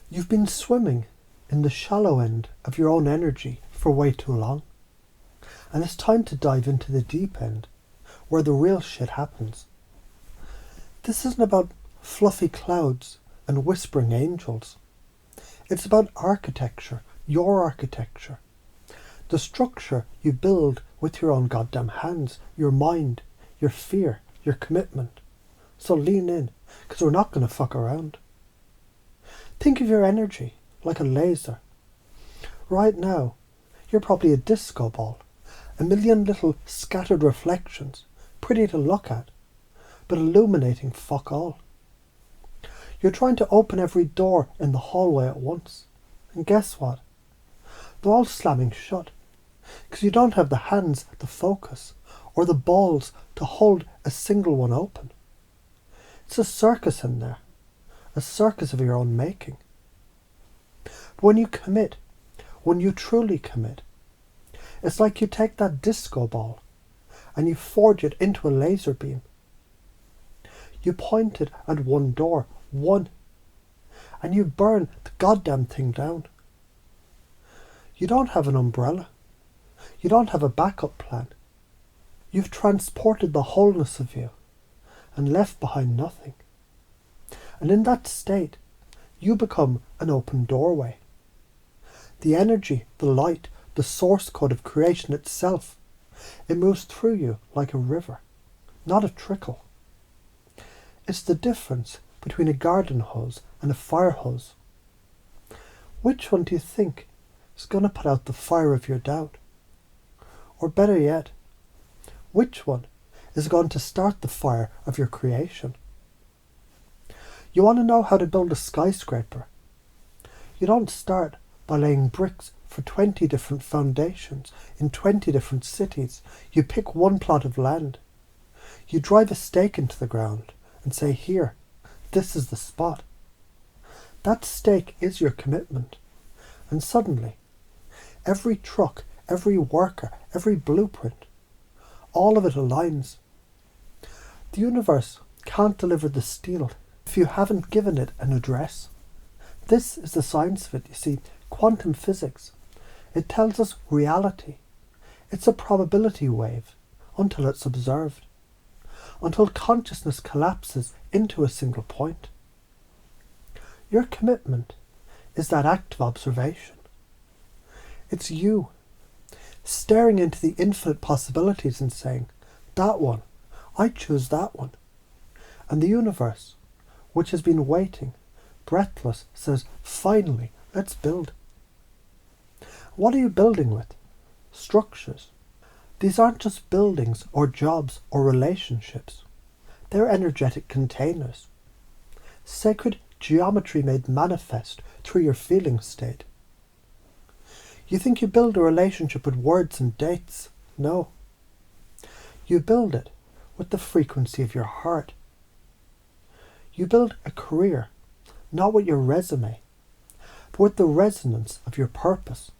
You've been swimming in the shallow end of your own energy for way too long. And it's time to dive into the deep end, where the real shit happens. This isn't about fluffy clouds and whispering angels. It's about architecture, your architecture. The structure you build with your own goddamn hands, your mind, your fear, your commitment. So lean in, because we're not going to fuck around. Think of your energy like a laser. Right now, you're probably a disco ball, a million little scattered reflections, pretty to look at, but illuminating fuck all. You're trying to open every door in the hallway at once, and guess what? They're all slamming shut, because you don't have the hands to focus, or the balls to hold a single one open. It's a circus in there, a circus of your own making. But when you commit, when you truly commit, it's like you take that disco ball and you forge it into a laser beam. You point it at one door, one, and you burn the goddamn thing down. You don't have an umbrella. You don't have a backup plan. You've transported the wholeness of you and left behind nothing. And in that state, you become an open doorway. The energy, the light, the source code of creation itself, it moves through you like a river, not a trickle. It's the difference between a garden hose and a fire hose. Which one do you think is going to put out the fire of your doubt? Or better yet, which one is going to start the fire of your creation? You want to know how to build a skyscraper? You don't start by laying bricks for 20 different foundations in 20 different cities. You pick one plot of land. You drive a stake into the ground and say, here, this is the spot. That stake is your commitment. And suddenly, every truck, every worker, every blueprint, all of it aligns. The universe can't deliver the steel if you haven't given it an address. This is the science of it, you see. Quantum physics. It tells us reality. It's a probability wave until it's observed. Until consciousness collapses into a single point. Your commitment is that act of observation. It's you staring into the infinite possibilities and saying, that one, I choose that one. And the universe, which has been waiting, breathless, says, finally, let's build. What are you building with? Structures. These aren't just buildings or jobs or relationships. They're energetic containers. Sacred geometry made manifest through your feeling state. You think you build a relationship with words and dates? No. You build it with the frequency of your heart. You build a career, not with your resume, but with the resonance of your purpose.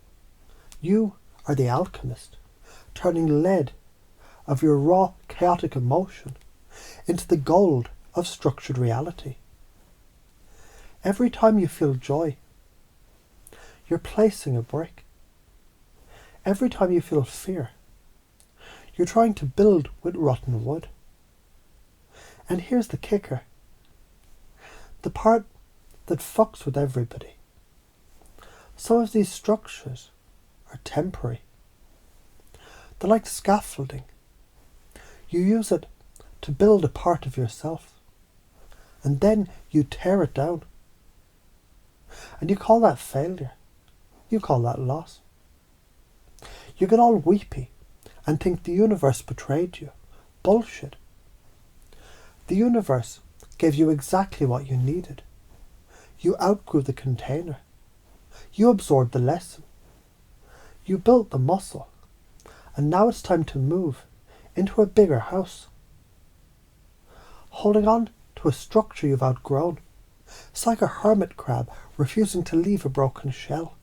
You are the alchemist, turning lead of your raw, chaotic emotion into the gold of structured reality. Every time you feel joy, you're placing a brick. Every time you feel fear, you're trying to build with rotten wood. And here's the kicker. The part that fucks with everybody. Some of these structures are temporary. They're like scaffolding. You use it to build a part of yourself. And then you tear it down. And you call that failure. You call that loss. You get all weepy and think the universe betrayed you. Bullshit. The universe gave you exactly what you needed. You outgrew the container. You absorbed the lesson. You built the muscle. And now it's time to move into a bigger house. Holding on to a structure you've outgrown. It's like a hermit crab refusing to leave a broken shell.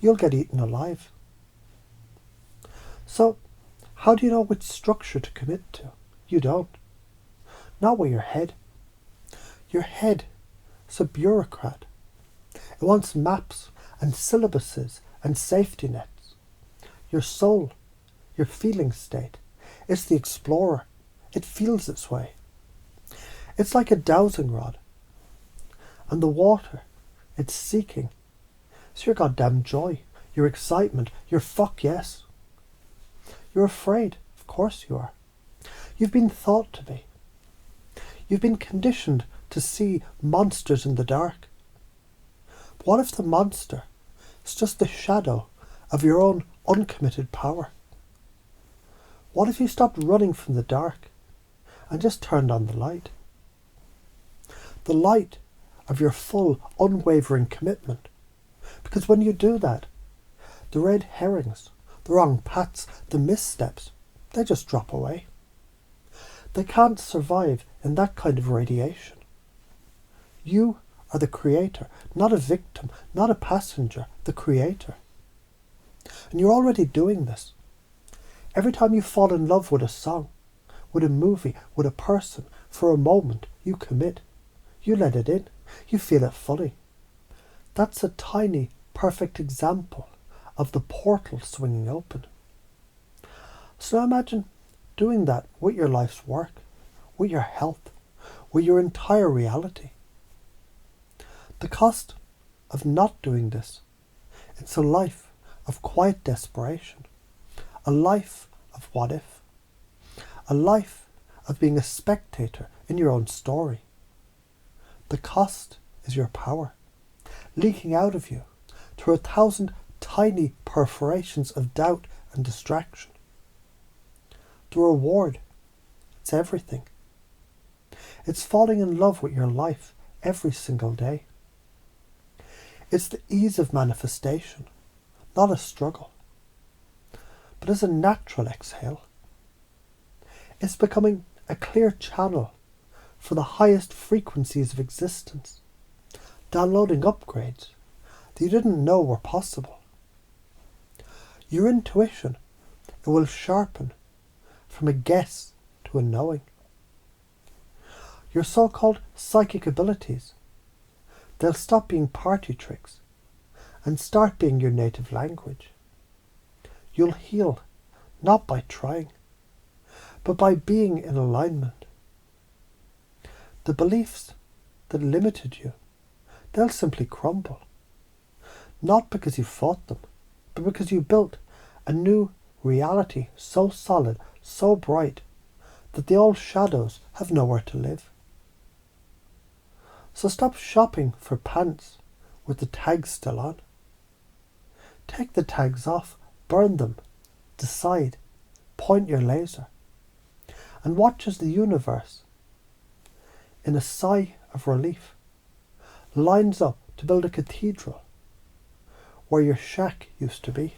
You'll get eaten alive. So, how do you know which structure to commit to? You don't. Not with your head. Your head is a bureaucrat. It wants maps and syllabuses and safety nets. Your soul, your feeling state, it's the explorer. It feels its way. It's like a dowsing rod. And the water, it's seeking. It's your goddamn joy, your excitement, your fuck yes. You're afraid, of course you are. You've been thought to be. You've been conditioned to see monsters in the dark. But what if the monster is just the shadow of your own uncommitted power? What if you stopped running from the dark and just turned on the light? The light of your full, unwavering commitment. Because when you do that, the red herrings, the wrong paths, the missteps, they just drop away. They can't survive in that kind of radiation. You are the creator, not a victim, not a passenger, the creator. And you're already doing this. Every time you fall in love with a song, with a movie, with a person, for a moment, you commit. You let it in. You feel it fully. That's a tiny, perfect example of the portal swinging open. So now imagine doing that with your life's work, with your health, with your entire reality. The cost of not doing this, it's a life of quiet desperation, a life of what if, a life of being a spectator in your own story. The cost is your power, leaking out of you through 1,000 tiny perforations of doubt and distraction. The reward, it's everything. It's falling in love with your life every single day. It's the ease of manifestation, not a struggle, but as a natural exhale. It's becoming a clear channel for the highest frequencies of existence, downloading upgrades that you didn't know were possible. Your intuition, it will sharpen from a guess to a knowing. Your so-called psychic abilities, they'll stop being party tricks and start being your native language. You'll heal, not by trying, but by being in alignment. The beliefs that limited you, they'll simply crumble. Not because you fought them, but because you built a new reality so solid, so bright, that the old shadows have nowhere to live. So stop shopping for pants with the tags still on. Take the tags off, burn them, decide, point your laser, and watch as the universe, in a sigh of relief, lines up to build a cathedral where your shack used to be.